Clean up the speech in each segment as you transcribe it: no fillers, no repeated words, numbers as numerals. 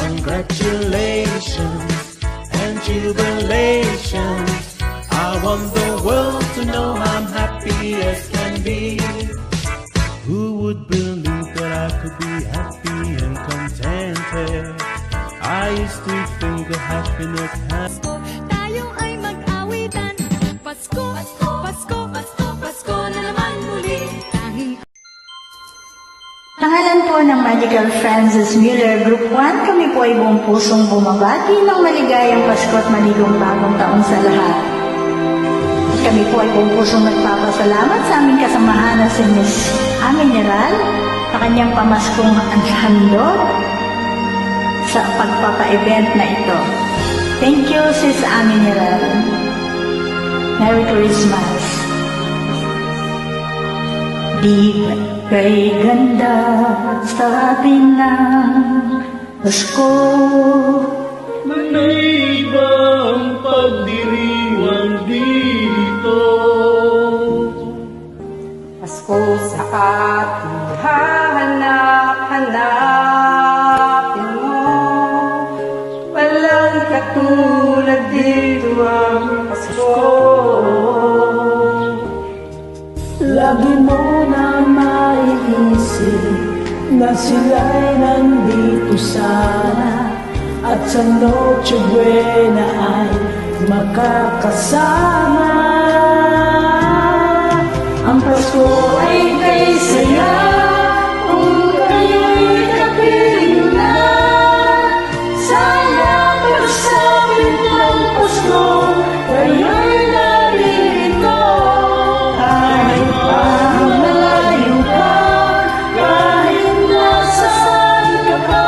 Congratulations and jubilations. I want the world to know I'm happy as can be. Who would believe that I could be happy and contented? I used to think that happiness has... Tayo ay mag-awitan. Pasko, Pasko, Pasko, Pasko, Pasko na naman muli. Pangalan po ng Magical Francis Miller Group 1, kami po ay buong pusong bumabati ng maligayang Pasko at maligong bagong taon sa lahat. Kami po ay buong pusong nagpapasalamat sa aming kasamahan na si Miss Amineral sa kanyang pamaskong handog sa pagpapa-event na ito. Thank you, Sis Amineral. Merry Christmas. Di kay ganda sa atin ng Pasko. May ibang pagdiriwang dito. Pasko sa ating hahanap-hanapin mo. Walang katulad dito ang Pasko. Lagi mo na maiisip na sila'y nandito sana, at sa Noche Buena ay makakasama. Ang Pasko ay kay saya kung kayo'y kapiling na. Sana pagsapit ng Pasko kayo'y naririto. Kahit pa malayo ka, kahit nasaan ka pa,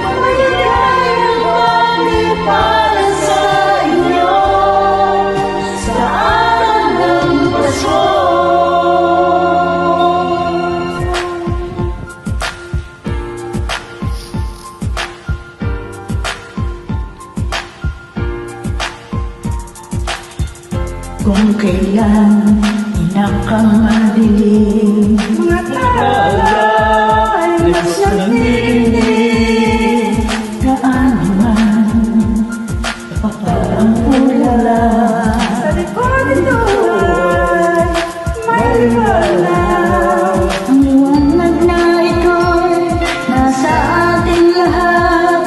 maligayang bati para sa inyo sa araw ng Pasko. Kung kailan inakamadilim, Mga tala ay mas nagdidinig. gaano man parang ulala. Sa likod nito ay may liwanag. Ang liwanag na ito'y nasa ating lahat.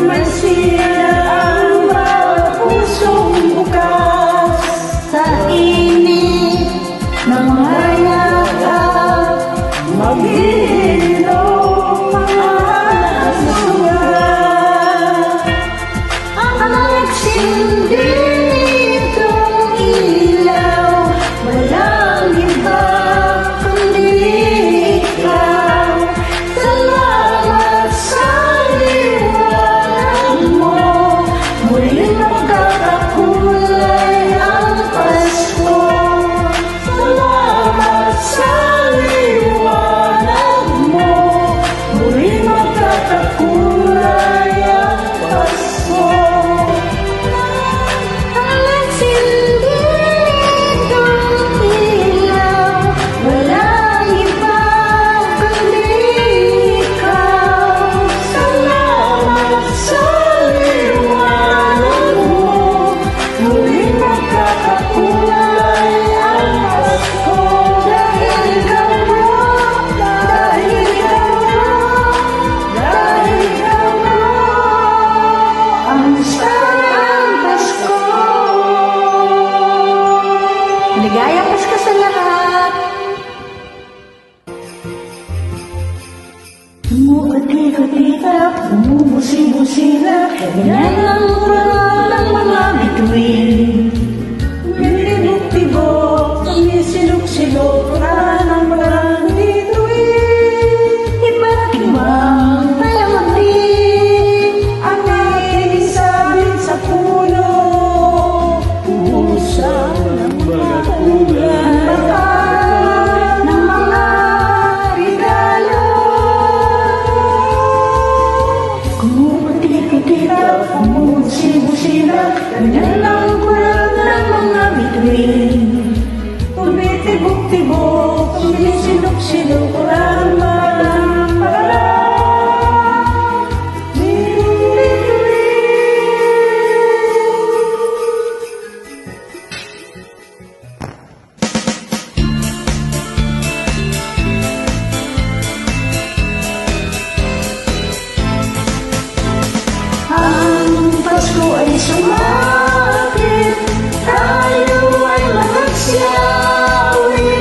May siya ang bawat pusong bukas. Sa init ng mga yakap, Mag-iinom mga nasugat. ang nagsindi nitong ilaw, walang iba kundi ikaw. Salamat sa liwanag mo, muling magkakakulay ang Pasko. Salamat sa liwanag mo, muling magkakakulay ang Pasko. Ang nagsindi nitong ilaw, walang iba kundi ikaw. Salamat sa liwanag mo, muling magkakakulay ang Pasko. Dahil ikaw mo, dahil ikaw mo, dahil ikaw mo, ang sayang Pasko. Maligayang Pasko sa lahat! Umuuti-uti-tap, umubusi-busila, ganyan ang mura ng mga bituin. Tibok-tibok, sumisilok-silok ka ng walang bituin. Iba't-ibang palamagdi Ang ating sabit sa puno, pusa ng mga ulan. Bakat ng mga regalo. Kumuuti-uti-tap, umubusi-busila, ganyan ang mura sumakit, tayo ay magsawi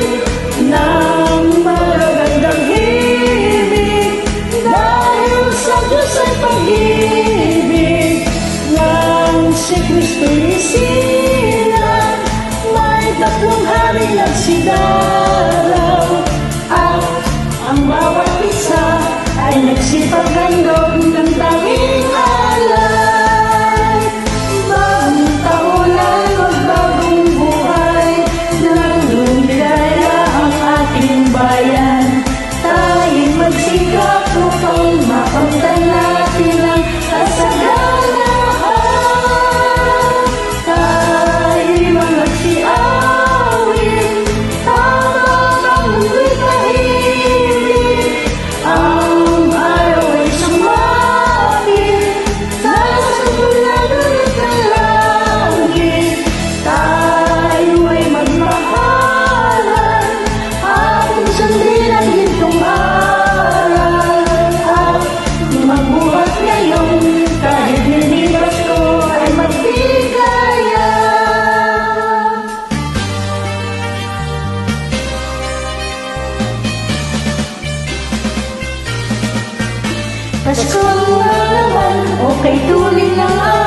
ng magagandang himig. Dahil sa Diyos ay pag-ibig, nang si Kristo'y isilang, may tatlong hari nagsidaraw, at ang bawat isa ay nagsipaghandog ng tanging alay. Bagong taon ay magbagong buhay, nang lumigaya ang ating bayan. Tayo'y magsikap upang makamtan natin ang kasaganahan. Tayo'y magsiawin habang ang mundo'y tahimik. Ang araw ay sumapit, nasa bulan-ulit ng langit. Tayo ay magmahalan, ating sundin ang gintong aral, at mabuhat ngayon kahit hindi Pasko ay magbigaya. Pasko na naman, okay tuloy lang ang